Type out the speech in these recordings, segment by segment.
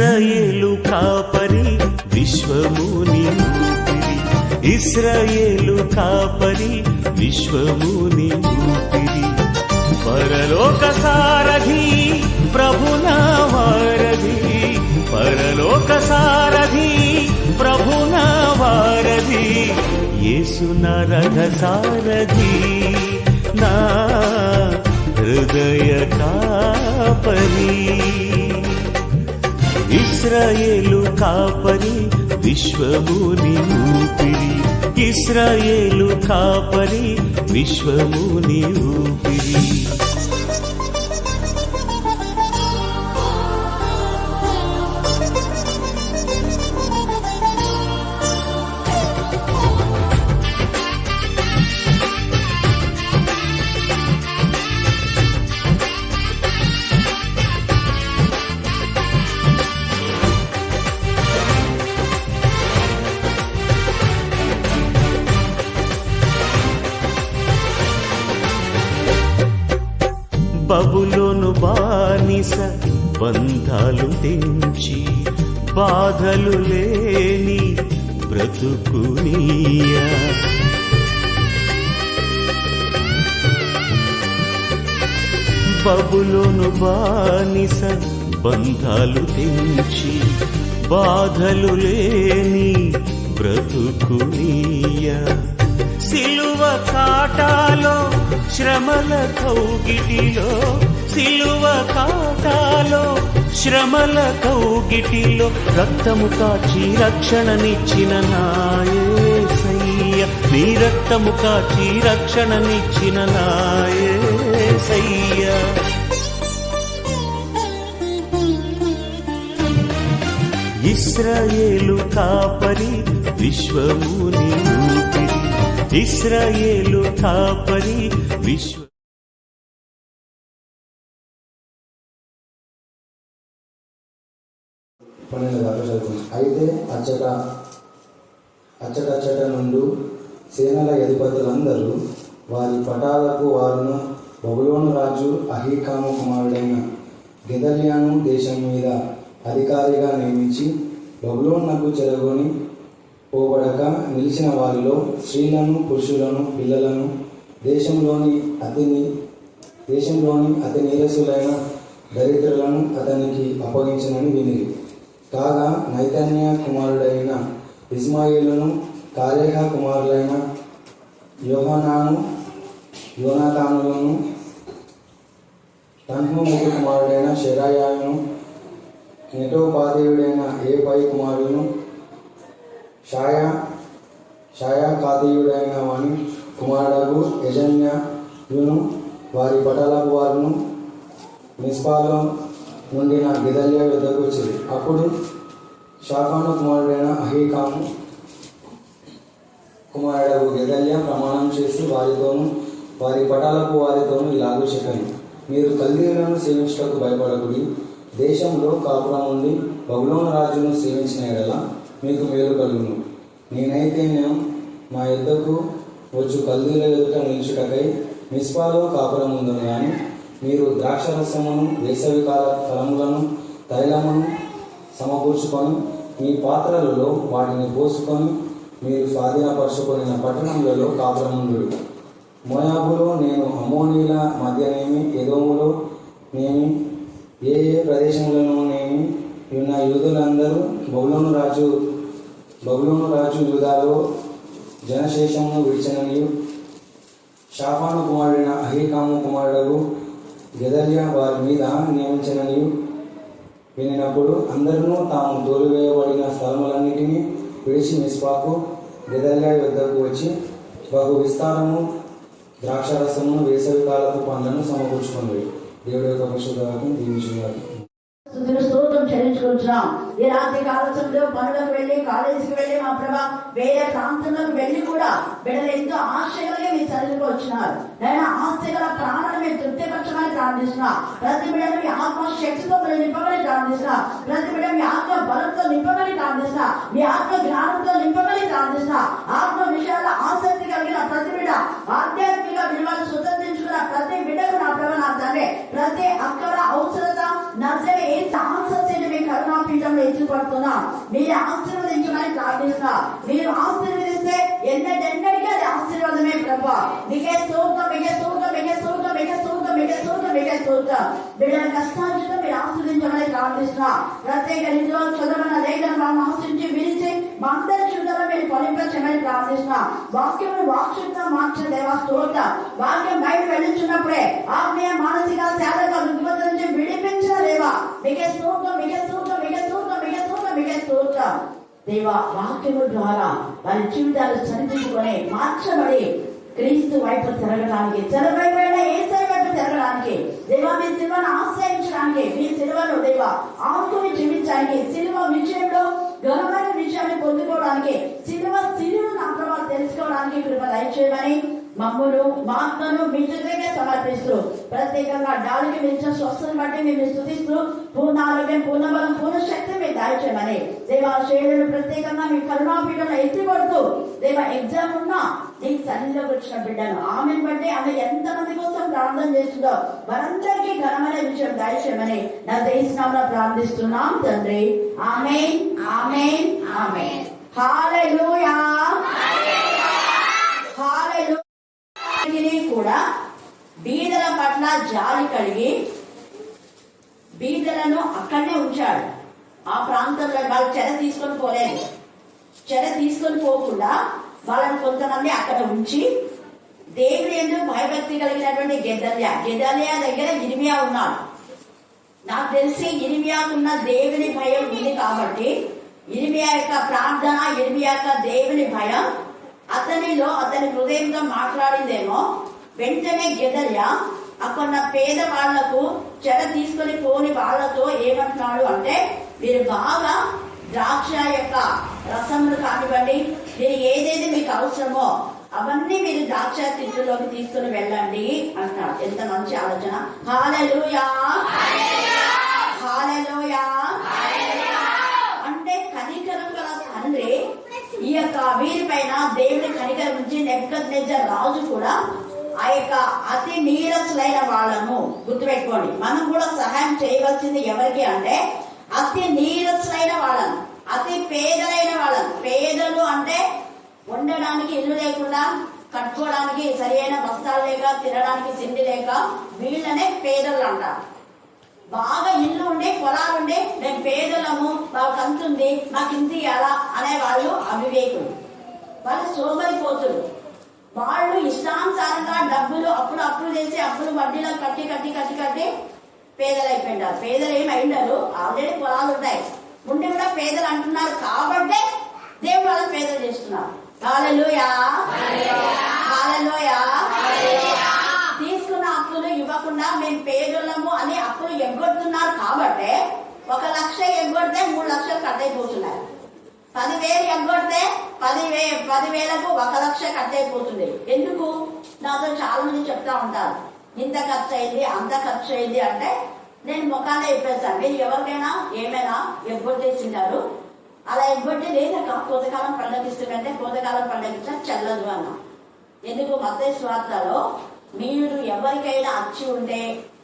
ఇశ్రాయేలు కాపరి విశ్వముని ఊపిరి, ఇశ్రాయేలు కాపరి విశ్వముని ఊపిరి, పరలోక సారథి ప్రభునా వారధి, పరలోక సారథి ప్రభునా వారధి, యేసు నా రథ సారథి నా హృదయ కాపరి. ఇశ్రాయేలు కాపరి విశ్వముని ఊపిరి, ఇశ్రాయేలు కాపరి విశ్వముని ఊపిరి. బబులోను బానిస బంధాలు తెంచి బాధలు లేని బ్రతుకునియా, బబులోను బానిస బంధాలు తెంచి బాధలు లేని బ్రతుకునియా, సిలువ కాటాలో శ్రమల కౌగిటిలో, సిలువ కాటాలో శ్రమల కౌగిటిలో రక్తము కాచి రక్షణనిచ్చిన నా యేసయ్య, నీ రక్తము కాచి రక్షణనిచ్చిన నా యేసయ్య. ఇశ్రాయేలు కాపరి విశ్వముని ఊపిరి, ఇశ్రాయేలు కాపరి విశ్వ. అయితే అచ్చట నుండి సేనల అధిపతులందరూ వారి పటాలకు వారును బబులోను రాజు అహీకాము కుమారుడైన గెదల్యాను దేశం మీద అధికారిగా నియమించి బబులోనునకు చెరగొని పోబడక నిలిచిన వారిలో స్త్రీలను పురుషులను పిల్లలను దేశంలోని అతి నీరసులైన దరిద్రులను అతనికి అప్పగించనని వినిరి. కాగా నైతన్య కుమారుడైన ఇస్మాయిలును, కాలేహ కుమారులైన యోనాతానులను, తన్హుముకు కుమారుడైన షెరాయాను, నెటోపాతీయుడైన ఏపై కుమారులను, షాయాకాతీయుడైన వాని కుమారుడు యజన్యాయును వారి పటాలకు వారును మిస్పాలో నుండిన గెదల్యా యుద్ధకు వచ్చింది. అప్పుడు షాఫాను కుమారుడైన అహీకాము కుమారుడు గెదల్యా ప్రమాణం చేసి వారితోనూ వారి పటాలకు వారితోనూ ఇలాగూ చెప్పాను, మీరు కల్దీయులను సేవించటకు భయపడకుడి, దేశంలో కాపురం ఉండి బబులోను రాజును సేవించిన ఎడల మీకు మేలు కలుగును. నేనైతే నా యుద్ధకు వచ్చు కల్దీల ఎదుట నిలుచుటకై మిస్పాలో కాపురం ఉందని, కానీ మీరు ద్రాక్షరసమును వేసవికాల ఫలములను తైలమును సమకూర్చుకొని మీ పాత్రలలో వాటిని పోసుకొని మీరు స్వాధీనపరుచుకొనిన పట్టణములలో కాపురముందుడు. మోయాబులో నేను అమ్మోనీల మధ్యనేమి, ఎదోములో నేమి, ఏ ప్రదేశంలోనేమి ఉన్న యూదులందరూ బబులోను రాజు యూదాలో జనశేషమును విడిచననియు, షాఫాను కుమారుడైన అహీకాము కుమారుడు గెదల్యా వారి మీద నియమించననియు వినినప్పుడు అందరూ తాము తోలివేయబడిన స్థలములన్నిటినీ విడిచి మిస్పాకు గెదల్యా యుద్ధకు వచ్చి బహు విస్తారము ద్రాక్షరసమును వేసవికాలపు పండ్లను సమకూర్చుకున్నవి. దేవుడి యొక్క పరిశుద్ధవాక్యం దీవించుగాక. స్తోత్రం చెల్లించుకుంటున్నాం. ఈ రాత్రి కాల సమయంలో పనులకు వెళ్ళి కాలేజీకి వెళ్ళి మా ప్రభా వేరే ప్రాంతంలోకి వెళ్ళి కూడా బిడ్డలు ఎంతో ఆశగా మీ చదువుకు వచ్చినారు. నేను ఆస్తిగల ప్రాణాలు మీరు తృప్తిపరచమని ప్రార్థిస్తున్నా. ప్రతి బిడ్డను మీ ఆత్మశక్తితో నింపమని ప్రార్థిస్తున్నా. ప్రతి బిడ్డ మీ ఆత్మ బలంతో నింపమని ప్రార్థిస్తున్నా. మీ ఆత్మ జ్ఞానంతో నింపమని ప్రార్థిస్తున్నా. ఆత్మ విషయాల్లో ఆసక్తి కలిగిన ప్రతి బిడ్డ ఆధ్యాత్మిక విలువలు స్వతంత్రించుకున్న ప్రతి బిడ్డకు నా ప్రభ నా తండ్రి ప్రతి అక్కర అవసరత నచ్చని ఏ ఛాన్సెస్ మీ కరుణాపీఠంలో మీరు ఆశీర్వదించమని ప్రార్థిస్తున్నా. మీరు ఆశీర్వదిస్తే ఎన్నటికీ అది ఆశీర్వాదమే ప్రభా. మీకే స్తోత్రం, మీకే స్తోత్రం, మీకే స్తోత్రం, మీకే స్తోత్రం, మీకే స్తోత్రం, మీకే స్తోత్రం. బిడ్డల కష్టాలతో మీరు ఆశీర్వదించమని ప్రార్థిస్తున్నా. ప్రత్యేక రీతిలో చదవన లేఖన మనం ఆశించి విరిచి మా అందరి చుట్టూ మీరు ఫలింపచేయమని ప్రార్థిస్తున్నా. వాక్యమును వాక్శుద్ధంగా మార్చిన దేవా స్తోత్రం. వాక్యం బయట వెళ్ళుచున్నప్పుడే ఆత్మీయ మానసిక శారీరక రుగ్మత నుంచి విడిపించిన దేవా మీకే స్తోత్రం, మీకే స్తోత్రం, మీకే స్తోత్రం, మీకే స్తోత్రం, మీకే స్తోత్రం. దేవా వాక్యము ద్వారా వారి జీవితాలు సరిదిద్దుకొని మార్చబడి క్రీస్తు వైపు తిరగడానికి, చెరవైపోయిన యేసయ్య వైపు తిరగడానికి, దేవా మీ సిలువను ఆశ్రయించడానికి, మీ సిలువను దేవా ఆత్మని జీవించడానికి, సిలువ విజయంలో ఘనమైన విజయాన్ని పొందుకోవడానికి, సిలువ నా ప్రభావం తెలుసుకోవడానికి కృప దయచేయమని మమ్మను మా ఆత్మను మీ చేతికే సమర్పిస్తూ ప్రత్యేకంగా డాలికి మించిన స్వస్థను బట్టి మేము స్తుతిస్తూ పూర్ణ ఆరోగ్యం, పూర్ణ బలం, పూర్ణ శక్తి మీరు దాయిచేయమని దేవా శైలును ప్రత్యేకంగా మీ కరుణాపీఠంలో ఎత్తిపడుతూ దేవా ఎగ్జామ్ ఉన్నా నీ సన్నిధిలోకి వచ్చిన బిడ్డను ఆమెను బట్టి ఆమె ఎంతమంది కోసం ప్రార్థన చేస్తుందో వారందరికీ ఘనమైన విషయం దాయిచేయమని నా దేశంలో ప్రార్థిస్తున్నాం తండ్రి. ఆమేన్, ఆమేన్, ఆమేన్. హల్లెలూయా, హల్లెలూయా. కూడా బీదల పట్ల జాలి కలిగి బీదలను అక్కడనే ఉంచాడు. ఆ ప్రాంతంలో వాళ్ళు చెర తీసుకొని పోలేదు. చెర తీసుకొని పోకుండా వాళ్ళని కొంతమంది అక్కడ ఉంచి దేవుడు ఎందుకు భయభక్తి కలిగినటువంటి గెదల్యా దగ్గర ఇర్మియా ఉన్నాడు. నాకు తెలిసి ఇర్మియాకున్న దేవుని భయం ఉంది కాబట్టి ఇర్మియా యొక్క ప్రార్థన, ఇర్మియా యొక్క దేవుని భయం అతని హృదయంతో మాట్లాడిందేమో. వెంటనే గెదల్యా అక్కడ పేద వాళ్లకు చెర తీసుకొని పోని వాళ్లతో ఏమంటున్నాడు అంటే, మీరు బాగా ద్రాక్ష యొక్క రసములు కానివ్వండి, మీరు ఏదేది మీకు అవసరమో అవన్నీ మీరు ద్రాక్ష తిట్టులోకి తీసుకుని వెళ్ళండి అంటాడు. ఎంత మంచి ఆలోచన. హల్లెలూయా, హల్లెలూయా. అంటే కనికరం గల తండ్రి ఈ యొక్క వీరిపైన దేవుని కనికరం నుంచి నెబుకద్నెజర్ రాజు కూడా ఆ యొక్క అతి నీరసులైన వాళ్ళను గుర్తుపెట్టుకోండి. మనం కూడా సహాయం చేయవలసింది ఎవరికి అంటే అతి నీరసులైన వాళ్ళను, అతి పేదలైన వాళ్ళను. పేదలు అంటే ఉండడానికి ఇల్లు లేకుండా, కట్టుకోవడానికి సరైన వస్త్రాలు లేక, తినడానికి తిండి లేక వీళ్ళనే పేదలు అంటారు. బాగా ఇల్లు ఉండి పొలాలుండి మేము పేదలము, మాకు అంతుంది, మాకు ఇంత ఎలా అనే వాళ్ళు అవివేకులు, వాళ్ళు సోమరిపోతులు. వాళ్ళు ఇష్టానుసారంగా డబ్బులు అప్పులు చేసి అప్పులు వడ్డీలో కట్టి కట్టి కట్టి కట్టి పేదలైపోయినారు. పేదలు ఏమైండారు, ఆల్రెడీ పొలాలు ఉన్నాయి, ఉండి కూడా పేదలు అంటున్నారు కాబట్టే దేవుడు వాళ్ళని పేదలు చేస్తున్నారు. హల్లెలూయా, హల్లెలూయా. తీసుకున్న అప్పులు ఇవ్వకుండా మేము పేదలము అని అప్పులు ఎగ్గొడుతున్నారు కాబట్టే 1 లక్ష ఎగ్గొడితే 3 లక్షలు కట్ అయిపోతున్నాయి. 10,000 ఎగ్గొడితే 10,000కు 1 లక్ష కట్ అయిపోతుంది. ఎందుకు? నాతో చాలా మంది చెప్తా ఉంటారు, ఇంత ఖర్చు అయింది, అంత ఖర్చు అయింది అంటే నేను ముఖాన్ని చెప్పేస్తాను. మీరు ఎవరికైనా ఏమైనా ఎగ్గొట్టేసింటారు, అలా ఎగ్గొట్టి లేదక్క కోతకాలం పండగిస్తుందంటే కోతకాలం పండగించా చెల్లదు అన్న. ఎందుకు? మత్తయి సువార్తలో మీరు ఎవరికైనా అచ్చి ఉంటే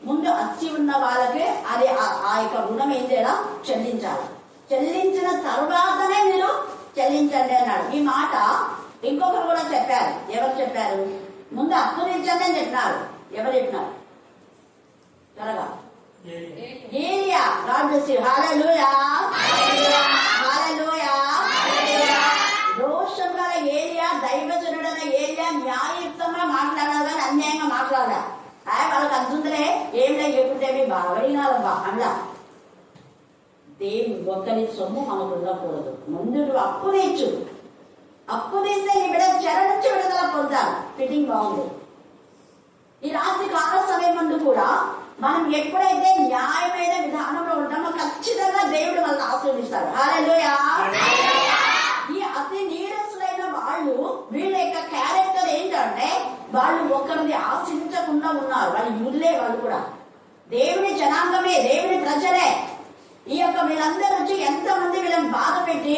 ముందు అచ్చి ఉన్న వాళ్ళకే అది ఆ యొక్క రుణం ఏం చేయాలా, చెల్లించాలి. చెల్లించిన తరువాతనే మీరు చెల్లించండి అన్నాడు. ఈ మాట ఇంకొకరు కూడా చెప్పారు. ఎవరు చెప్పారు? ముందు అప్పు తెచ్చండి అని చెప్పినారు. ఎవరు చెప్పినారు? త్వరగా ఏలియా. రాజశ్రీ. హల్లెలూయా, హల్లెలూయా. రోషం గల ఏలియా, దైవజనుడైన ఏలియా న్యాయయుక్తంగా మాట్లాడాలి కానీ అన్యాయంగా మాట్లాడాలి. వాళ్ళకి అంతుందిలే ఏం లేదు, ఎప్పుడే మీ బాగా అలా దేవుడు ఒక్కరి సొమ్ము మనకు ఉండకూడదు. ముందు అప్పు తెచ్చు, అప్పు తీస్తే నీ బిడ్డ చెర నుంచి విడుదల పొందాలి. ఫిట్టింగ్ బాగుంది. ఈ రాత్రి కాల సమయం ముందు కూడా మనం ఎప్పుడైతే న్యాయమైన విధానంలో ఉంటామో ఖచ్చితంగా దేవుడు మనల్ని ఆశీర్వదిస్తాడు. హల్లెలూయా. ఈ అతి నీరసులైన వాళ్ళు, వీళ్ళ యొక్క క్యారెక్టర్ ఏంటంటే వాళ్ళు ఒకరిని ఆశించకుండా ఉన్నారు. వాళ్ళు యూదులే, వాళ్ళు కూడా దేవుని జనాంగమే, దేవుని ప్రజలే. ఈ యొక్క వీళ్ళందరూ వచ్చి ఎంతమంది వీళ్ళని బాధ పెట్టి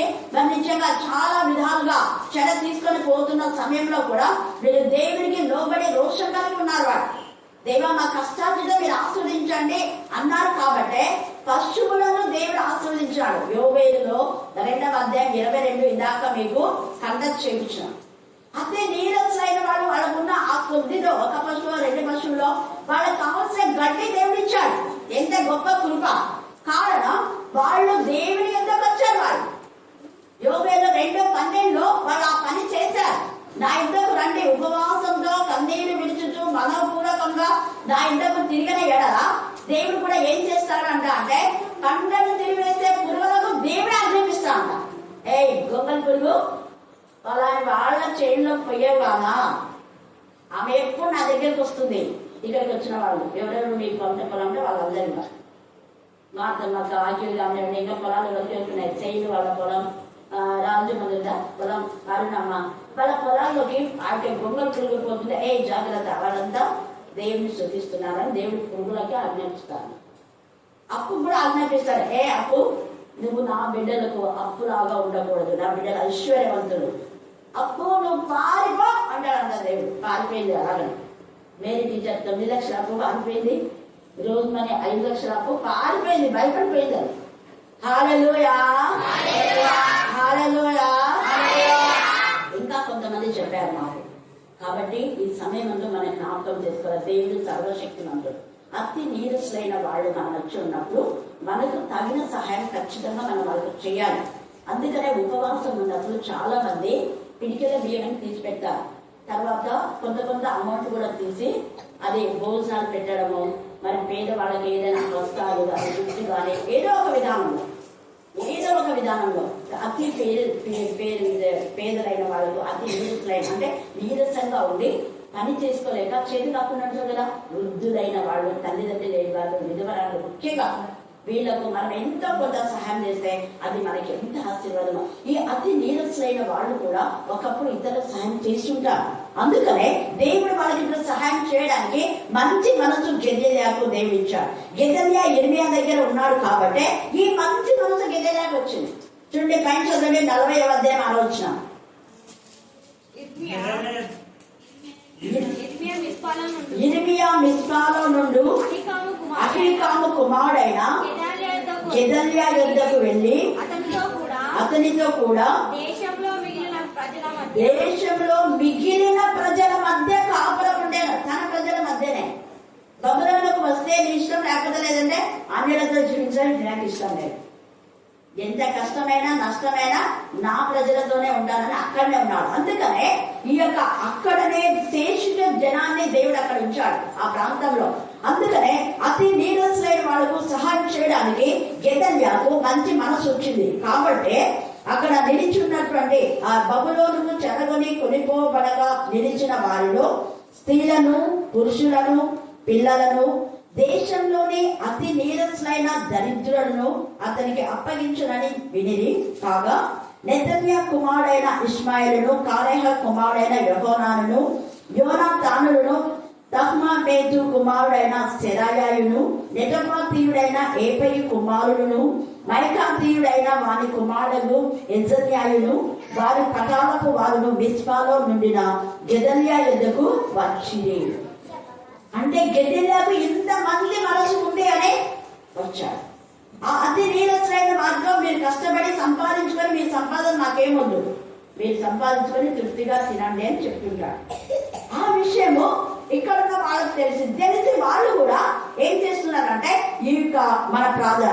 నిజంగా చాలా విధాలుగా చెడ తీసుకొని పోతున్న సమయంలో కూడా వీళ్ళు దేవునికి లోబడి రోషం కలిగి ఉన్నారు. దేవా మా కష్టార్జితం మీరు ఆస్వాదించండి అన్నారు. కాబట్టి పశువులను దేవుడు ఆస్వాదించాడు. యోవేలులో 2వ అధ్యాయం 22 ఇందాక మీకు కండక్ట్ చేయించాను. అదే నీరసైన వాళ్ళు వాళ్ళకున్న ఆ కొద్దిలో, ఒక పశువు 2 పశువులో వాళ్ళకి కావాల్సిన గడ్డి దేవుడు ఇచ్చాడు. ఎంత గొప్ప కృప! కారణం వాళ్ళు దేవుని ఎందుకు వచ్చారు. వాళ్ళు యోవేలు 2:12 వాళ్ళు ఆ పని చేశారు. నా ఇద్దరు రండి, ఉపవాసంతో కన్నీళ్లు విడుచుచు మనోపూర్వకంగా నా ఇద్దరు తిరిగిన ఎడల దేవుడు కూడా ఏం చేస్తాడంట అంటే కండను తిరిగివేసే పురుగులకు దేవుడే ఆజ్ఞాపిస్తా అంట. గొంగల్ పురుగు వాళ్ళ చేనులో పోయేవాళ్ళ ఆమె ఎప్పుడు నా దగ్గరికి వస్తుంది. ఇక్కడికి వచ్చిన వాళ్ళు ఎవరెవరు మీకు పంట పొలం అంటే వాళ్ళందరూ మాకు ఆకిలు కానీ ఇంకా పొలాలు వెళ్తున్నాయి. చైలు వాళ్ళ పొలం, రాజు మొదల పొలం, అరుణమ్మ వాళ్ళ పొలాల్లోకి ఆవిడ గొంగలు పురుగు పోతుంది. జాగ్రత్త, వాళ్ళంతా దేవుని శృతిస్తున్నారని దేవుడి పురుగులకి ఆజ్ఞాపిస్తారు. అప్పు కూడా ఆజ్ఞాపిస్తారు. అప్పు నువ్వు నా బిడ్డలకు అప్పులాగా ఉండకూడదు, నా బిడ్డలు ఐశ్వర్యవంతులు, అప్పు నువ్వు పారిపో అంటాడంట దేవుడు. పారిపోయింది. అలాగని మేరీ టీచర్ 9 లక్షల అప్పు పారిపోయింది. రోజు మనీ 5 లక్షల అప్పు పారిపోయింది, భయపడిపోయింది. అది హల్లెలూయా, హల్లెలూయా. ఇంకా కొంతమంది చెప్పారు మాకు. కాబట్టి ఈ సమయంలో మనం జ్ఞాపకం చేసుకోవాలి, దేవుడు సర్వశక్తిమంతుడు. అతి నీరసులైన వాళ్ళు మనం వచ్చి ఉన్నప్పుడు మనకు తగిన సహాయం ఖచ్చితంగా మనం వాళ్ళకి చేయాలి. అందుకనే ఉపవాసం ఉన్నప్పుడు చాలా మంది పిడికెల బియ్యం తీసి పెట్టారు. తర్వాత కొంత అమౌంట్ కూడా తీసి అది భోజనాలు పెట్టడము, మరి పేదవాళ్ళకి ఏదైనా వస్త్రాలు కానీ దుడ్డు కానీ ఏదో ఒక విధానంలో అతి పేదలైన వాళ్ళకు, అతి నీరసులైన అంటే నీరసంగా ఉండి పని చేసుకోలేక చేతి కాకుండా కదా వృద్ధులైన వాళ్ళు, తల్లిదండ్రులు లేని వాళ్ళు, విధవరాలు, ముఖ్యంగా వీళ్ళకు మనం ఎంతో కొంత సహాయం చేస్తే అది మనకి ఎంత ఆశీర్వాదమో. ఈ అతి నీరసులైన వాళ్ళు కూడా ఒకప్పుడు ఇతరులకు సహాయం చేస్తుంటారు. అందుకనే దేవుడు వాళ్ళకి ఇప్పుడు సహాయం చేయడానికి మంచి మనసు గెదెల్యాకు దేవుడు ఇచ్చాడు. గెదెల్యా ఇర్మియా దగ్గర ఉన్నాడు కాబట్టి ఈ మంచి మనసు గెదెల్యాకు వచ్చింది. చూడండి, పైన చదవండి, 40వ అధ్యాయం 6వ వచనం. ఇర్మియా మిస్పాలో నుండి అహీకాము కుమారుడైన గెదల్యా యొద్దకు వెళ్లి అతనితో కూడా దేశంలో మిగిలిన ప్రజల మధ్య కాపురం ఉండేను. తన ప్రజల మధ్యనే. బబులోనుకు వస్తే నీ ఇష్టం, లేకపోతే లేదంటే అన్యులతో జీవించడానికి నాకు ఇష్టం లేదు. ఎంత కష్టమైనా నష్టమైనా నా ప్రజలతోనే ఉంటానని అక్కడనే ఉన్నాడు. అందుకనే ఈ యొక్క అక్కడనే శేషిత జనాన్ని దేవుడు అక్కడ ఉంచాడు ఆ ప్రాంతంలో. అందుకనే అతి నీరసులైన వాళ్ళకు సహాయం చేయడానికి గెదల్యాకు మంచి మనసు వచ్చింది. కాబట్టి అక్కడ నిలిచి ఉన్నటువంటి ఆ బబులోను చెరగొని కొనిపోబడగా నిలిచిన వారిలో స్త్రీలను, పురుషులను, పిల్లలను, దేశంలోని అతి నీరసులైన దరిద్రులను అతనికి అప్పగించునని వినిరి. కాగా నెతన్యా కుమారుడైన ఇష్మాయేలును, కారేహ కుమారుడైన యెహోనానును, యోనాతానులను, తహ్మనేతు కుమారుడైన సెరాయాయును, నెటపాతీయుడైన ఏపయి కుమారుడును, మైకాతీయుడైన వాని కుమారుడు ఎజన్యాయును, వారి పటాలకు వారును మిస్పాలో నుండిన గెదల్యా యొద్దకు వచ్చిరి. అంటే గెదెల్యాకు ఇంతమంది మనసు ఉంది అని వచ్చాడు. ఆ అతి నీరసులైన మార్గం, మీరు కష్టపడి సంపాదించుకొని మీ సంపాదన నాకేమొద్దు, మీరు సంపాదించుకొని తృప్తిగా తినండి అని చెప్తుంటాడు. ఆ విషయము ఇక్కడ ఉన్న వాళ్ళకి తెలిసి వాళ్ళు కూడా ఏం చేస్తున్నారంటే ఈ యొక్క మన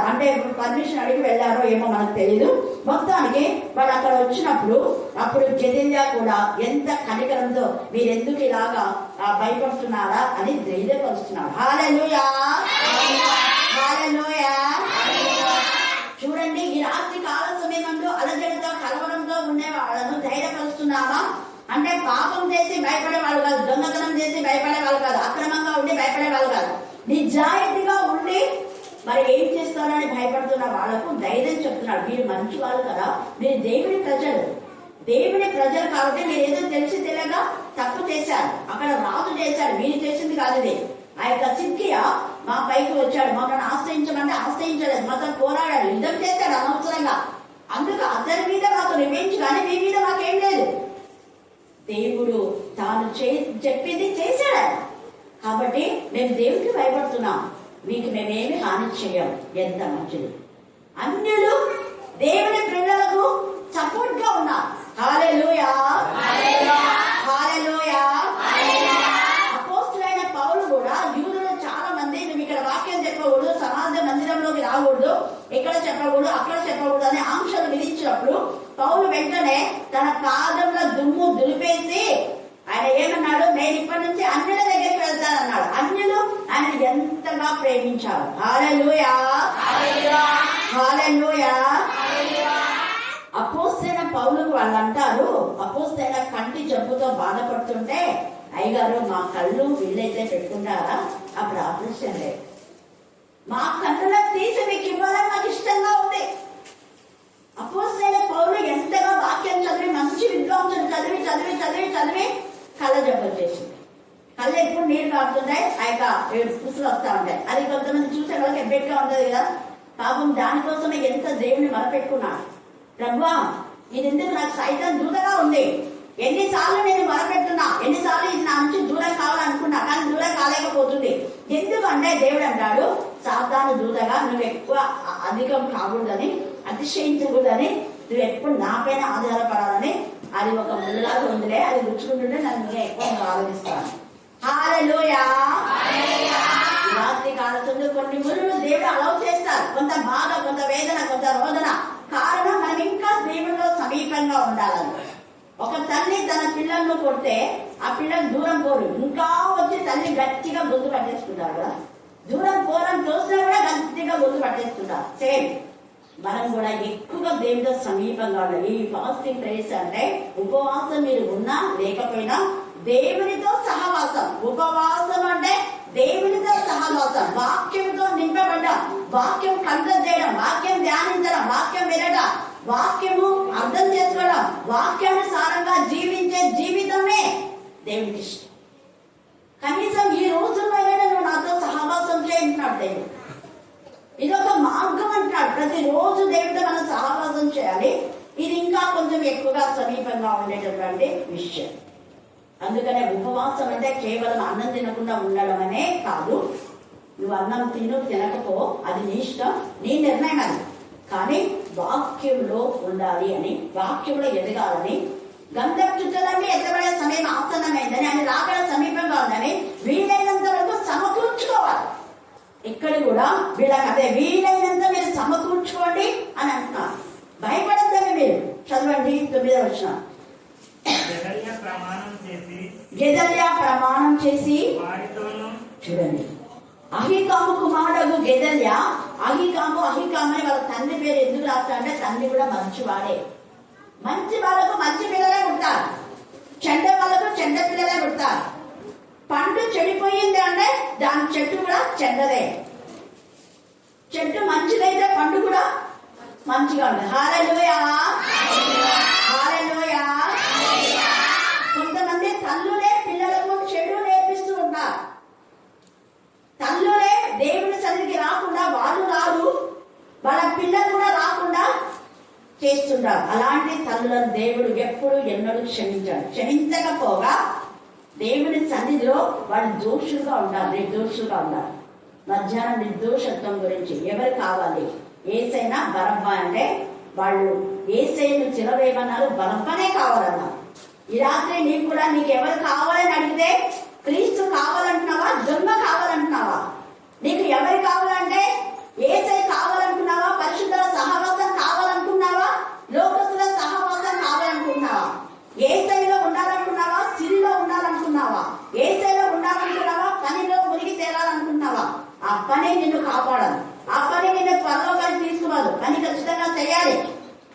అంటే పర్మిషన్ అడిగి వెళ్ళారో ఏమో మనకు తెలీదు. మొత్తానికి వాళ్ళు అక్కడ వచ్చినప్పుడు అప్పుడు గెదెల్యా కూడా ఎంత కనికరంతో మీరెందుకు ఇలాగా భయపడుతున్నారా అని ధైర్యపరుస్తున్నాడు. హల్లెలూయా, హల్లెలూయా. చూడండి, ఈ రాత్రి కాల సమయంలో అలజడితో కలవడంతో ఉండే వాళ్ళను ధైర్యపరుస్తున్నామా అంటే పాపం చేసి భయపడే వాళ్ళు కాదు, దొంగతనం చేసి భయపడే వాళ్ళు కాదు, అక్రమంగా ఉండి భయపడే వాళ్ళు కాదు, నిజాయితీగా ఉండి మరి ఏం చేస్తారని భయపడుతున్న వాళ్లకు ధైర్యం చెప్తున్నాడు. మీరు మంచి వాళ్ళు కదా, మీరు దేవుడి ప్రజలు కాబట్టి మీరు ఏదో తెలిసి తెలియక తప్పు చేశారు, అక్కడ రాజు చేశాడు, మీరు చేసింది కాదు ఇది. ఆ యొక్క సిద్కియా మా పైకి వచ్చాడు, మమ్మల్ని ఆశ్రయించమంటే ఆశ్రయించలేదు, మాతో పోరాడాడు, యుద్ధం చేశాడు అనవసరంగా. అందుకు అతని మీద మాకు రివెంజ్ కానీ మీ మీద మాకేం లేదు. దేవుడు తాను చెప్పింది చేశాడు. కాబట్టి మేము దేవుడికి భయపడుతున్నాం, మీకు మేమేమి హాని చేయం. ఎంత మంచిది. అన్యులు దేవుని పిల్లలకు సపోర్ట్ గా ఉన్నారు. హల్లెలూయా, హల్లెలూయా. అపోస్తలుడైన పౌలు కూడా యూదులు చాలా మంది నువ్వు ఇక్కడ వాక్యం చెప్పకూడదు, సమాజ మందిరంలోకి రాకూడదు, ఇక్కడ చెప్పకూడదు, అక్కడ చెప్పకూడదు అనే ఆంక్షలు విధించినప్పుడు పౌలు వెంటనే తన పాదంలో దుమ్ము దులిపేసి ఆయన ఏమన్నాడు, నేను ఇప్పటి నుంచి అన్యుల దగ్గరికి వెళ్తానన్నాడు. అన్యులు ఆయన ఎంతగా ప్రేమించారు. హల్లెలూయా, హల్లెలూయా. అపోస్తలుడైన పౌలుకు వాళ్ళు అంటారు, అపోస్తలుడైన కంటి జబ్బుతో బాధపడుతుంటే అయ్యగారు మా కళ్ళు వీళ్ళైతే పెట్టుకుంటారా, అప్పుడు ఆపరేషన్ లేదు, మా కన్నులకు తీసి మీకు ఇవ్వాలని నాకు ఇష్టంగా ఉంది. అపోస్తలుడైన పౌలు ఎంతగా వాక్యం చదివి మంచి విద్వాంసులు చదివి చదివి చదివి చదివి కళ్ళ జబ్బు వచ్చేసింది. కళ్ళు ఎప్పుడు నీళ్ళు కాడుతుంటాయి, ఆ యొక్క పుసులు వస్తూ ఉంటాయి. అది కొంతమంది చూసే వాళ్ళకి ఎబ్బెట్గా ఉంటుంది కదా. పాపం దానికోసమే ఎంత దేవుని మొరపెట్టుకున్నాడు. ప్రభువా ఇది ఎందుకు నాకు సైతం దూరంగా ఉంది, ఎన్నిసార్లు నేను మొరపెట్టున్నా, ఎన్నిసార్లు ఇది నా నుంచి దూరం కావాలనుకున్నా, కానీ దూరం కాలేకపోతుంది. ఎందుకంటే దేవుడు అంటాడు, సాతాను దూతగా నువ్వు ఎక్కువ అధికం కాకూడదని, అతిశయించకూడదని, నువ్వు ఎప్పుడు నాపైన ఆధారపడాలని. అది ఒక ముళ్ళలాగా ఉందిలే, అది రుచుకుంటుంటే నన్ను ఎక్కువ ఆలోచిస్తాను. హల్లెలూయా. రాత్రి కాలంలో కొన్ని ముళ్ళు దేవుడు అలౌ చేస్తారు, కొంత బాధ, కొంత వేదన, కొంత రోదన. కారణం మనం ఇంకా దేవుడిలో సమీపంగా ఉండాలని. ఒక తల్లి తన పిల్లలను కొడితే ఆ పిల్లలు దూరం పోరు, ఇంకా వచ్చి తల్లి గట్టిగా గొంతు పట్టేసుకుంటారు కదా. దూరం పోరని చూసినా కూడా గట్టిగా గొంతు పట్టేసుకుంటారు. సేమ్ మనం కూడా ఎక్కువగా దేవుడితో సమీపంగా ఉండాలి. ఈ ఫాస్టింగ్ ప్రేయర్స్ అంటే ఉపవాసం మీరు ఉన్నా లేకపోయినా దేవునితో సహవాసం. ఉపవాసం అంటే దేవునితో సహవాసం, వాక్యంతో నింపబడ్డం, వాక్యం కంఠం చేయడం, వాక్యం ధ్యానించడం, వాక్యం వినడం, వాక్యము అర్థం చేసుకోవడం, వాక్యానుసారంగా జీవించే జీవితమే దేవునికి ఇష్టం. కనీసం ఈ రోజుల్లో నువ్వు నాతో సహవాసం చేయించినాడు దేవుడు. ఇదొక మార్గం అంటున్నాడు. ప్రతిరోజు దేవుడితో మనం సహవాసం చేయాలి. ఇది ఇంకా కొంచెం ఎక్కువగా సమీపంగా ఉండేటటువంటి విషయం. అందుకనే ఉపవాసం అంటే కేవలం అన్నం తినకుండా ఉండడం అనే కాదు. నువ్వు అన్నం తినకపో, అది నీ ఇష్టం, నీ నిర్ణయం అది. కానీ వాక్యంలో ఉండాలి అని, వాక్యంలో ఎదగాలని, గంధపుచ్చులని ఎత్తబడే సమయం ఆసన్నమైందని, ఆయన రాకడ సమీపంగా ఉందని వీలైనంత వరకు సమకూర్చుకోవాలి. ఇక్కడ కూడా వీళ్ళకి అదే వీలైనంత మీరు సమకూర్చుకోండి అని అంటున్నారు. భయపడద్దని మీరు చదవండి 9వ వచనం. గెదల్యా ప్రమాణం చేసి చూడండి, అహికాము కుమారుడు గెదల్యా. అహికాము అని వాళ్ళ తండ్రి పేరు ఎందుకు రాస్తారంటే తండ్రి కూడా మంచివాడే. మంచి వాళ్ళకు మంచి పిల్లలే పుడతారు, చెడ్డ వాళ్ళకు చెడ్డ పిల్లలే పుడతారు. పండు చెడిపోయింది అంటే దాని చెట్టు కూడా చెడ్డదే. చెట్టు మంచిదైతే పండు కూడా మంచిగా ఉంటుంది. హల్లెలూయా, హల్లెలూయా. కొంతమంది తల్లులే పిల్లలకు చెడు నేర్పిస్తూ ఉంటారు. తల్లులే దేవుని సన్నిధికి రాకుండా వాళ్ళు రారు, వాళ్ళ పిల్లలు కూడా రాకుండా చేస్తుంటారు. అలాంటి తల్లులను దేవుడు ఎప్పుడు ఎన్నడూ క్షమించాడు. క్షమించకపోగా దేవుని సన్నిధిలో వాళ్ళు దోషులుగా ఉండాలి, నిర్దోషులుగా ఉండాలి. మధ్యాహ్నం నిర్దోషత్వం గురించి ఎవరు కావాలి? ఏసైనా బరబ్బా అంటే వాళ్ళు ఏసైను చిరవేమన్నారు, బరబ్బనే కావాలన్నారు. ఈ రాత్రి నీకు కూడా నీకు ఎవరు కావాలని అడిగితే క్రీస్తు కావాలంటున్నావా, దొంగ కావాలంటున్నావా? నీకు ఎవరు కావాలంటే ఏసై కావాలనుకున్నావా, పరిశుద్ధుల సహవాసం కావాలనుకున్నావా, లోకస్తుల సహవాసం కావాలనుకున్నావా? ఏసైలో ఉండాలనుకున్నావా, సిరిలో ఉండాలనుకున్నావా? ఏసైలో ఉండాలనుకున్నావా, పనిలో మునిగి తేలాలనుకున్నావా? ఆ పని నిన్ను కాపాడదు, ఆ పని నిన్ను పరలోకానికి తీసుకోవాలి. పని ఖచ్చితంగా చేయాలి.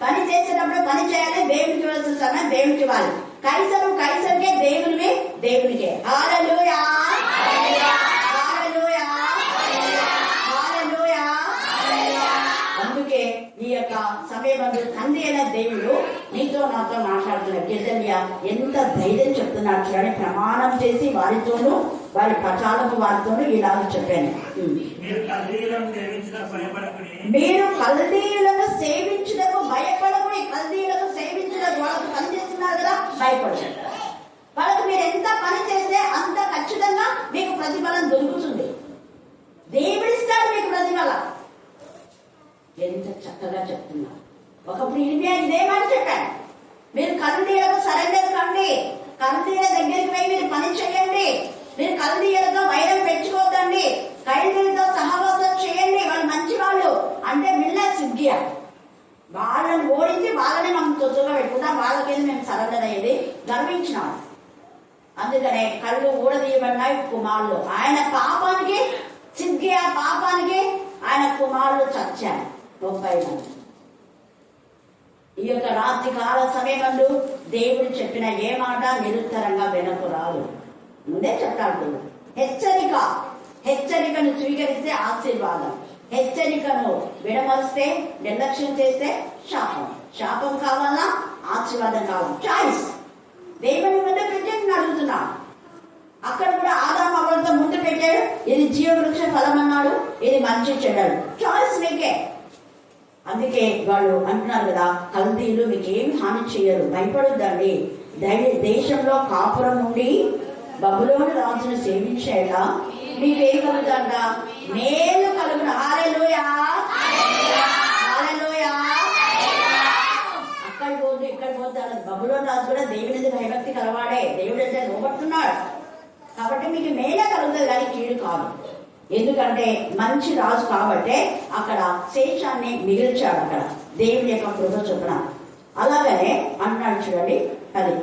పని చేసేటప్పుడు పని చేయాలి. దేవునికి ఇవ్వాల్సిన సమయం దేవునికి ఇవ్వాలి. కైసరు కైసరికే, దేవునివి దేవునికే. హల్లెలూయా, హల్లెలూయా, హల్లెలూయా. అందుకే ఈ యొక్క సమయమందు తండ్రి అయిన దేవుడు నీతో నాతో మాట్లాడుతున్నాడు. గెదల్యా ఎంత ధైర్యం చెప్తున్నాడు చూడండి. ప్రమాణం చేసి వారితోనూ వారి ప్రచారపు వారితోనూ ఇలాగ చెప్పాను, మీరు కల్దీయులను సేవించుటకు భయపడకుడి. కల్దీయులను సేవించుటకు వాళ్ళకు పని చేస్తున్నారు కదా, భయపడదు. వాళ్ళకు మీరు ఎంత పని చేస్తే అంత ఖచ్చితంగా మీకు ప్రతిఫలం దొరుకుతుంది. దేవుడిస్తాడు మీకు ప్రతిఫలం. ఎంత చక్కగా చెప్తున్నా. ఒకప్పుడు ఇర్మియా ఇదేమని చెప్పాను, మీరు కల్దీయులకు సరెండర్ కండి, కల్దీయుల దగ్గరికి పోయి మీరు పని చేయండి, మీరు కల్దీయులతో వైరం పెంచుకోవద్దండి, కల్దీయులతో సహవాసం చేయండి, వాళ్ళు మంచి వాళ్ళు అంటే మిల్లా సిగ్గియా వాళ్ళని ఓడించి వాళ్ళని మనం తొత్తుగా పెట్టుకుంటా, వాళ్ళకేది మేము సరెండర్ అయ్యేది గర్వించినాం. అందుకనే కళ్ళు ఊడదీయబడినాయి కుమారులు. ఆయన పాపానికి సిగ్గియా పాపానికి ఆయన కుమారులు చచ్చారు 30 మంది. ఈ యొక్క రాత్రి కాల సమయంలో దేవుడు చెప్పిన ఏ మాట నిరుత్తరంగా వెనక్కు రాదు. ముందే చెప్తాడు, హెచ్చరికను స్వీకరిస్తే ఆశీర్వాదం, హెచ్చరికను విడమరిస్తే నిర్లక్ష్యం చేస్తే శాపం. శాపం కావాలా ఆశీర్వాదం కావాలా, చాయిస్. దేవుని ముందు పెట్టేసి అడుగుతున్నా. అక్కడ కూడా ఆదాము అవ్వలతో ముందు పెట్టాడు, ఇది జీవవృక్ష ఫలం అన్నాడు, ఇది మంచి చెడ్డాడు, చాయిస్ మీకే. అందుకే వాళ్ళు అంటున్నారు కదా, కల్దీయులు మీకేం హాని చేయరు, భయపడొద్దండి. దేశంలో కాపురం నుండి బబులోను రాజును సేవించేలా మీకేం కలుగుతుందంట, మేలు కలుగును. హల్లెలూయా, హల్లెలూయా. అక్కడ పోదు ఇక్కడ పోతాడు. బబులోను రాజు కూడా దేవుని భయభక్తి కలవాడే, దేవుడు అంటే లోబడుతున్నాడు. కాబట్టి మీకు మేలే కలుగుతుంది కానీ కీడు కాదు. ఎందుకంటే మంచి రాజు కాబట్టే అక్కడ శేషాన్ని మిగిల్చాడు. అక్కడ దేవుని యొక్క కృప చొప్పున. అలాగనే అన్నాడు చూడండి, అది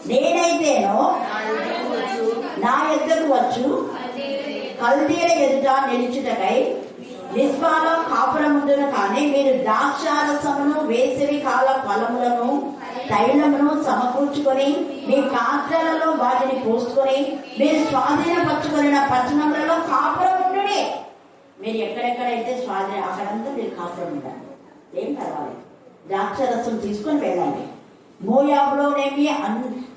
నేనైతేనో నా ఎద్దకు వచ్చు కల్దీయుల ఎదుట నిలుచుటకై మిస్పాలో కాపురముందును, కానీ మీరు ద్రాక్షారసమును వేసవి కాల ఫలములను తైలమును సమకూర్చుకొని మీ పాత్రలలో వాటిని పోసుకొని మీరు స్వాధీనపరచుకుని పట్టణములలో కాపురం ఉండండి. మీరు ఎక్కడెక్కడైతే స్వాధీనం అక్కడంతా మీరు కాపురం ఉండండి, ఏం పర్వాలేదు. ద్రాక్షరసం తీసుకొని వెళ్ళండి. మోయాబులోనేమి,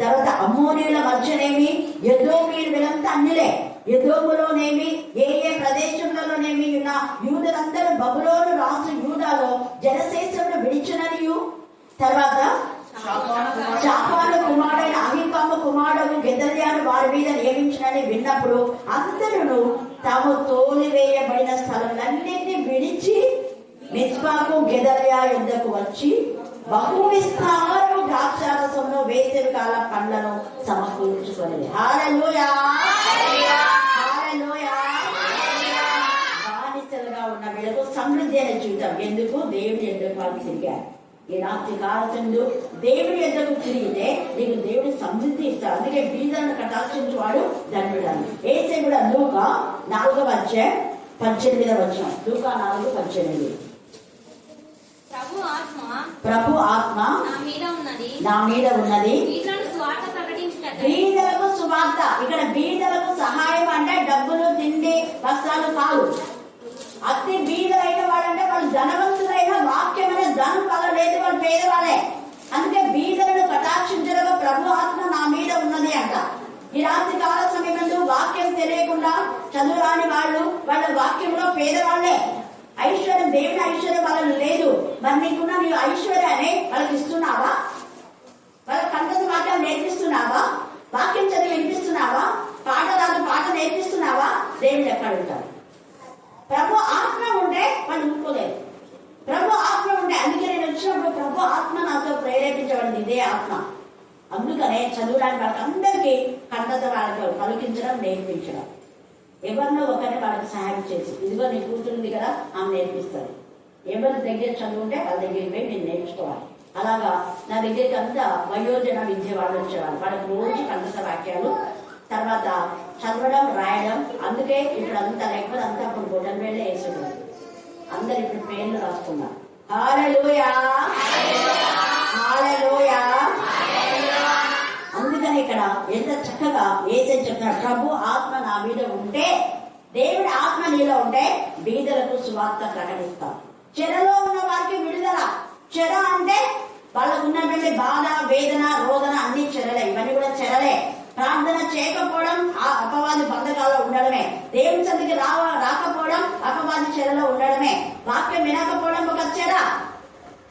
తర్వాత అమ్మోనీయుల మధ్యనేమి, ఎదోమీయులు వీళ్ళంతా అన్నిలే. ఎదోములోనేమి, ఏ ప్రదేశంలోనేమి ఉన్న యూదులందరూ బబులోను రాజు యూదాలో జనశేషమును విడిచిననియు, తర్వాత షాఫాను కుమారుడైన అహీకాము కుమారుడు గెదల్యాను వారి మీద నియమించినని విన్నప్పుడు అందరూ తాము తోలివేయబడిన స్థలములన్నింటినీ విడిచి మిస్పాకు గెదల్యా యుద్ధకు వచ్చి బహు విస్తారము ద్రాక్షారసంలో వేసవి కాల పండ్లను సమకూర్చుకొని. హల్లెలూయా, హల్లెలూయా. బానిసలుగా ఉన్న వీళ్ళకు సమృద్ధి అనే జీవితం. ఎందుకు? దేవుని ఎదురు వాళ్ళు తిరిగారు. ఈ రాత్రి కాలచందు దేవుడి ఎద్దకు తిరిగితే నీకు దేవుడి సమృద్ధి ఇస్తాడు. అందుకే బీదలను కటాక్షించేవాడు ధన్యుడాలి. ఏసే కూడా లూకా 4:18 లూకా 4:18 ప్రభు ఆత్మ నా మీద ఉన్నది బీదలకు సువార్త. ఇక్కడ బీదలకు సహాయం అంటే డబ్బులు, తిండి, వస్త్రాలు కాదు. అతి బీదలైన వాళ్ళంటే వాళ్ళు ధనవంతులైన వాక్యమైన ధనం వాళ్ళ లేదు, వాళ్ళు పేదవాళ్ళే. అందుకే బీదలను కటాక్షించడం ప్రభు ఆత్మ నా మీద ఉన్నది అంట. ఈ రాత్రి కాల సమయంలో వాక్యం తెలియకుండా చదువురాని వాళ్ళు, వాళ్ళ వాక్యంలో పేదవాళ్లే. ఐశ్వర్యం, దేవుని ఐశ్వర్యం వాళ్ళని లేదు. మరి నీకున్న నీ ఐశ్వర్యాన్ని వాళ్ళకి ఇస్తున్నావా? వాళ్ళ కంటది వాక్యం నేర్పిస్తున్నావా? వాక్యం చదివి వినిపిస్తున్నావా? పాట నేర్పిస్తున్నావా? దేవుడు ఎక్కడ ఉంటారు? ప్రభు ఆత్మ ఉంటే వాళ్ళు ఊరుకోలేదు. ప్రభు ఆత్మ ఉంటే, అందుకే నేను వచ్చినప్పుడు ప్రభు ఆత్మ నాతో ప్రేరేపించబడింది, ఇదే ఆత్మ. అందుకనే చదువుడానికి వాళ్ళకి అందరికీ కంటత వాళ్ళకి పలికించడం, నేర్పించడం. ఎవరినో ఒకరిని వాళ్ళకి సహాయం చేసి, ఇదిగో నీ కూతురుంది కదా ఆమె నేర్పిస్తుంది. ఎవరి దగ్గర చదువుంటే వాళ్ళ దగ్గరికి పోయి నేను నేర్చుకోవాలి. అలాగా నా దగ్గరికి అంతా వయోజన విద్య వాళ్ళు వచ్చేవాళ్ళు. వాళ్ళకి రోజు కంటత వాక్యాలు, తర్వాత చదవడం, రాయడం. అందుకే ఇప్పుడు అంతా లేకపోతే అంతా అప్పుడు గొడ్డల వేళ వేసేవాళ్ళు. అందరు ఇప్పుడు పేర్లు రాసుకున్నారు. హల్లెలూయా, హల్లెలూయా. అందుకని ఇక్కడ ఎంత చక్కగా ఏసని చెప్తున్నారు, ప్రభు ఆత్మ నా మీద ఉంటే, దేవుడి ఆత్మ నీలో ఉంటే బీదలకు సువార్త ప్రకటిస్తాం. చెరలో ఉన్న వారికి విడుదల. చెర అంటే వాళ్ళకు ఉన్నటువంటి బాధ, వేదన, రోదన అన్ని చెరలే. ఇవన్నీ కూడా చెరలే. ప్రార్థన చేయకపోవడం అపవాది బంధకాల్లో ఉండడమే. దేవుని సన్నిధికి రాకపోవడం అపవాది చెరలో ఉండడమే. వాక్యం వినకపోవడం ఒక చెర.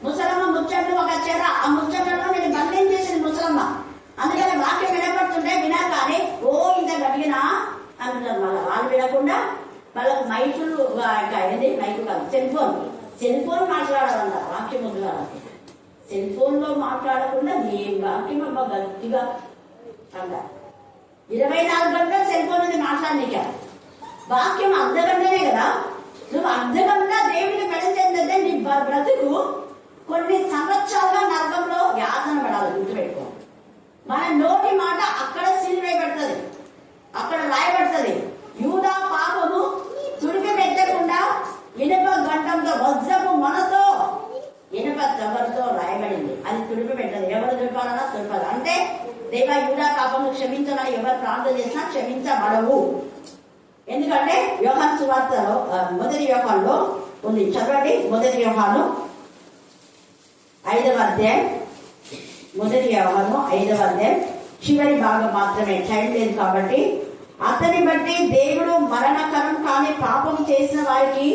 ముసలమ్మ ముచ్చట్లు ఒక చెర. ఆ ముచ్చట్లలో నేను బంధించేసింది ముసలమ్మ. అందుకని వాక్యం వినపడుతుంటే వినగానే ఓ వాళ్ళకు మైకులు ఏంటి మైకు కాదు, సెల్ ఫోన్ మాట్లాడాలన్న వాక్యం ఉంది వాళ్ళకి. సెల్ ఫోన్ లో మాట్లాడకుండా ఏం వాక్యం అబ్బా గట్టిగా అంటారు. 24 గంటలు సెల్ ఫోన్ ఉంది మాట్లాడనిక. వాక్యం అర్ధగంటనే కదా. నువ్వు అర్ధగంట దేవుడిని పెడచేందంటే నీ బ్రతుకు కొన్ని సంవత్సరాలుగా నరకంలో యాతన పడాలి. గుర్తుపెట్టుకో. మన నోటి మాట అక్కడ సీల్ వేయబడుతుంది, అక్కడ రాయబడుతుంది. యూదా పాపము తుడిపి పెట్టకుండా ఇనుప గంటంతో వజ్రపు మనతో ఇనుప తవరుతో రాయబడింది. అది తుడిపి పెట్టదు. ఎవరు తుడిపాలన్నా తుడిపాలి. అంటే దేవా యూదా పాపము క్షమించాలని ఎవరు ప్రార్థన చేసినా క్షమించబడవు. ఎందుకంటే యోహాను సువార్తలో 1 యోహానులో ఉంది, చదవండి. 1 యోహాను 5వ అధ్యాయం. 1 యోహాను 5వ అధ్యాయం చివరి భాగం మాత్రమే, టైం లేదు కాబట్టి. అతని బట్టి దేవుడు మరణకరం కాని పాపం చేసిన వారికి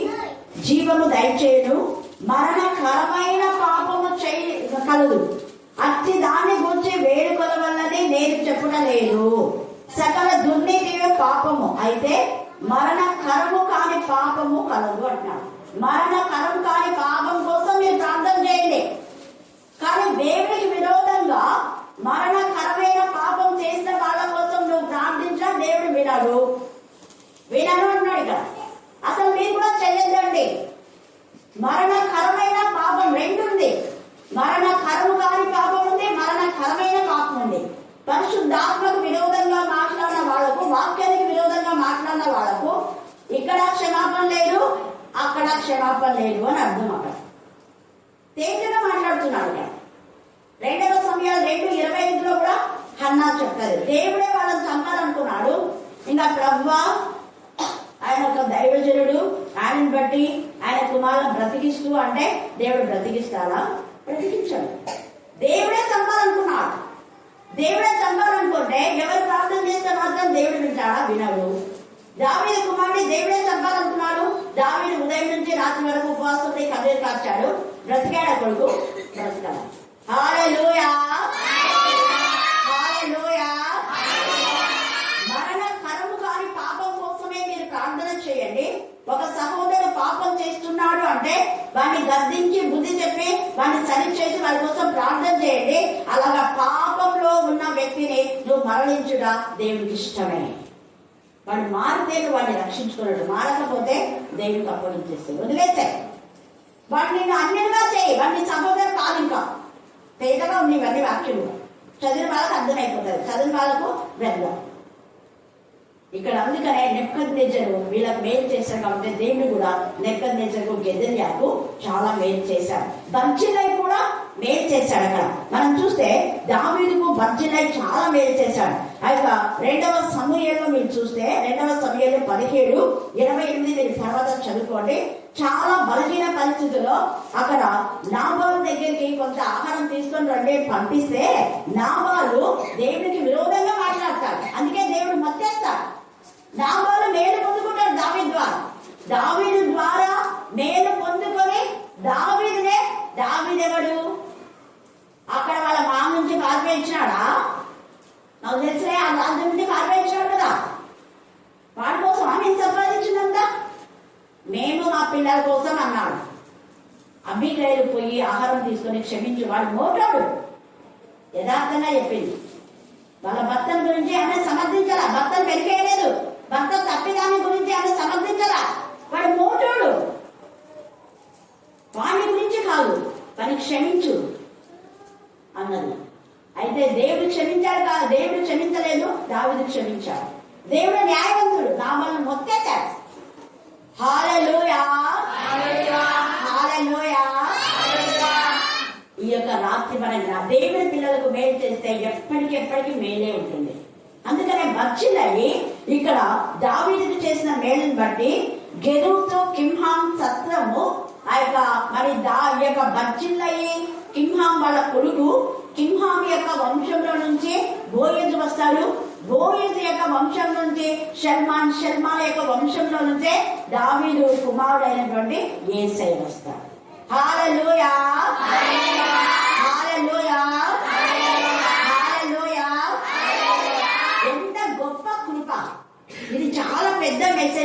జీవము దయచేయను, మరణకరమైన పాపము కలదు. అట్టి దాన్ని గురించి వేడుకల వల్లనే నేను చెప్పుటలేదు. సకల దుర్నీతి పాపము అయితే మరణకరము కాని పాపము కలదు అంటున్నాడు. మరణకరం కాని పాపం కోసం మీరు ప్రార్థన చేయండి. కానీ దేవుడికి విరోధంగా మరణకరమైన పాపం చేసిన వాళ్ళ కోసం నువ్వు ప్రార్థించినా దేవుడు వినడు అంటున్నాడు ఇక్కడ. అసలు మీరు కూడా చెయ్యొద్దండి. మరణకరమైన పాపం రెండు ఉంది. మరణకరము కాని పాపం ఉంది, మరణకరమైన పాపం ఉంది. పరిశుద్ధాత్మకు విరోధంగా మాట్లాడిన వాళ్లకు, వాక్యానికి విరోధంగా మాట్లాడిన వాళ్లకు ఇక్కడ క్షమాపణ లేదు, అక్కడ క్షమాపణ లేదు అని అర్థం. అక్కడ తేజగా మాట్లాడుతున్నాడు. 2వ సమయాలు 2:25 కూడా హన్నా చెప్తారు, దేవుడే వాళ్ళని చంపాలనుకున్నాడు. ఇంకా ప్రభువా ఆయన ఒక దైవజనుడు, ఆయనను బట్టి ఆయన కుమారులను బ్రతికిస్తూ అంటే దేవుడు బ్రతికిస్తాడా? బ్రతికించాడు. దేవుడే చంపాలనుకున్నాడు. దేవుడే చంపాలనుకుంటే ఎవరు ప్రార్థన చేస్తే మాత్రం దేవుడు వింటాడా? వినడు. దావీదు కుమారుడి దేవుడే చంపాలనుకున్నాడు. దావీదు ఉదయం నుంచి రాత్రి వరకు ఉపవాసంతో కన్నీరు కార్చాడు. బ్రతికాడా కొడుకు? బ్రతికాడు. హల్లెలూయా, హల్లెలూయా. మరణకరము కాని పాపం కోసమే మీరు ప్రార్థన చేయండి. ఒక సహోదరు పాపం చేస్తున్నాడు అంటే వాడిని గద్దించి బుద్ధి చెప్పి వాడిని సరిచేసి వాడి కోసం ప్రార్థన చేయండి. అలాగా పాపంలో ఉన్న వ్యక్తిని నువ్వు మరణించుడా దేవుడికి ఇష్టమే. వాడు మారితే వాడిని రక్షించుకున్నాడు, మారకపోతే దేవుడికి అప్పగించేస్తే వదిలేస్తే వాడిని నేను అన్నిగా చేయి. వాడిని సహోదరు కాదు. ఇంకా తేటగా ఉంది ఇవన్నీ వాక్యులు. చదివిన వాళ్ళకు అర్థమైపోతుంది, చదివిన వాళ్ళకు వెళ్ళాం. ఇక్కడ అందుకనే నెబుకద్నెజరు వీళ్ళకి మేలు చేశారు కాబట్టి దేవుడు కూడా నెబుకద్నెజరుకు గెదల్యాకు చాలా మేలు చేశాడు. బర్జిల్లై కూడా మేలు చేశాడు. అక్కడ మనం చూస్తే దావీదుకు బర్జిల్లై చాలా మేలు చేశాడు. అయితే 2వ సమూయేలులో మీరు చూస్తే 2వ సమూయేలు 17:28 మీరు తర్వాత చదువుకోండి. చాలా బలహీన పరిస్థితుల్లో అక్కడ నాబాలు దగ్గరికి కొంత ఆహారం తీసుకొని రండి పంపిస్తే నాబాలు దేవుడికి విరోధంగా మాట్లాడతాడు. అందుకే దేవుడు మత్తేస్తాడు. నాబాలు మేలు పొందుకుంటాడు దావీదు ద్వారా. దావీదు ద్వారా మేలు పొందుకొని దావీదునే దావీదెవడు అక్కడ వాళ్ళ మామ నుంచి పారిపోయించినాడా? నాకు తెలిసిన ఆ రాజ్యం నుంచి పారిపోయించాడు కదా. వాడి కోసం ఆమె సంపాదించిందంతా మేము మా పిల్లల కోసం అన్నాడు. అబీగైలు పోయి ఆహారం తీసుకొని క్షమించు, వాడు మోటాడు యథార్థంగా చెప్పింది. వాళ్ళ భర్తల గురించి ఆమె సమర్థించాలా? భర్తను పెరిగేయలేదు. భర్త తప్పిదాని గురించి ఆమె సమర్థించాలా? వాడు మోటాడు. వాడి గురించి కాదు, వాడిని క్షమించు అన్నది. అయితే దేవుడు క్షమించాడు కాదు, దేవుడు క్షమించలేదు, దావీదు క్షమించాడు. దేవుడు న్యాయవంతుడు, నామలను మొత్తేశాడు. హల్లెలూయా, హల్లెలూయా. ఈ యొక్క రాత్రి మన దేవుడి పిల్లలకు మేలు చేస్తే ఎప్పటికెప్పటికీ మేలే ఉంటుంది. అందుకనే బర్జిల్లయి ఇక్కడ దావీదుకు చేసిన మేలుని బట్టి గెదూతు కింహాం సత్రము ఆ యొక్క మరి ఈ యొక్క బర్జిల్లయి కింహాం వాళ్ళ కొడుకు. కింహాం యొక్క వంశంలో నుంచి బోయజు వస్తాడు. బోయజు యొక్క వంశం నుంచి షల్మాన్, షల్మాన్ యొక్క వంశంలో నుంచే దావీదు కుమారుడు అయినటువంటి యేసయ్య వస్తాడు. హల్లెలూయా, హల్లెలూయా, హల్లెలూయా. ఎంత గొప్ప కృప! ఇది చాలా పెద్ద మెసేజ్.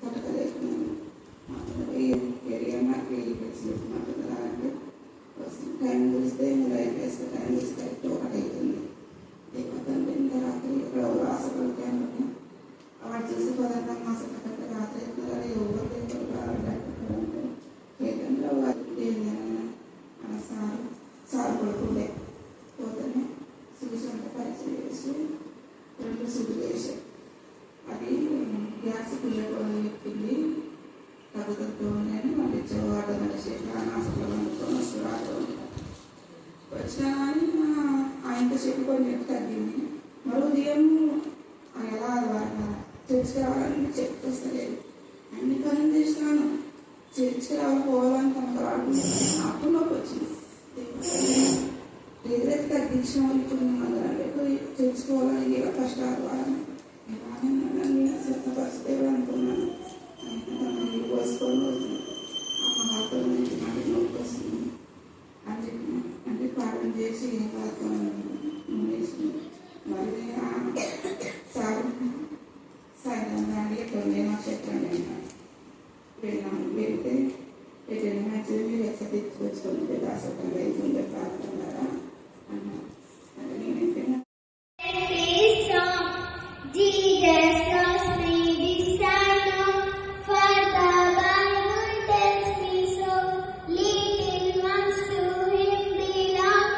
తట్టుకోలేకున్నాను. ఏరియా నాకు మాట్లాడాలంటే టైం చూస్తే లైఫ్ వేస్తే టైం చూస్తే ఒకటి అవుతుంది. లేకపోతే ఇంకా రాత్రి ఇక్కడ ఆశపడితే అనుకున్నాను. వాడు చూసి పదార్థం మాసం రాత్రి ఎవరు కేంద్రంలో సార్ పడుకుండే పోతేనే చూసి పరీక్ష చేసి 2 సూట్లు చేసి అది గ్యాస్ పిల్లి తగ్గుతుందని మళ్ళీ వాటర్ నడిచి హాస్పిటల్ వండుకొని వస్తూ రాదు వచ్చినా కానీ ఆయనతో చెప్పి కొన్ని తగ్గింది. మరో ఉదయం ఎలా చర్చికి రావాలని చెప్పేస్తలేదు. అన్ని పనులు చేసినాను. చర్చికి పోవాలని తనకు రాడుకుంటున్నాను. అప్పుడు నొప్పి వచ్చింది. ఏదైతే తగ్గించిన ఇప్పుడు ఎక్కువ చర్చిపోవాలని ఇలా కష్టాలు వాళ్ళని సిద్ధపరిస్తే అనుకున్నాను. పోసుకొని హాస్పిటల్ నుంచి మళ్ళీ నొప్పి వస్తుంది అని చెప్పిన అంటే ప్రార్థన చేసి వేసింది. మళ్ళీ సాయంత్రం ఎక్కడ నాకు చెప్పండి వెళ్ళాము. వెళ్తే ఎటైనా మంచిది మీరు ఎక్కడ తెచ్చుకొచ్చుకుంటే హాస్పిటల్ అవుతుండే ప్రార్థన అన్నా. అది నేనైతే Jesus loves me, this I know, for the Bible tells me so. Little ones to Him belong,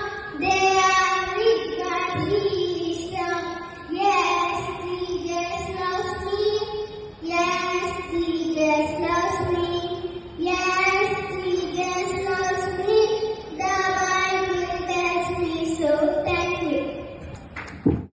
they are with God, He is strong. Yes, Jesus loves me, yes,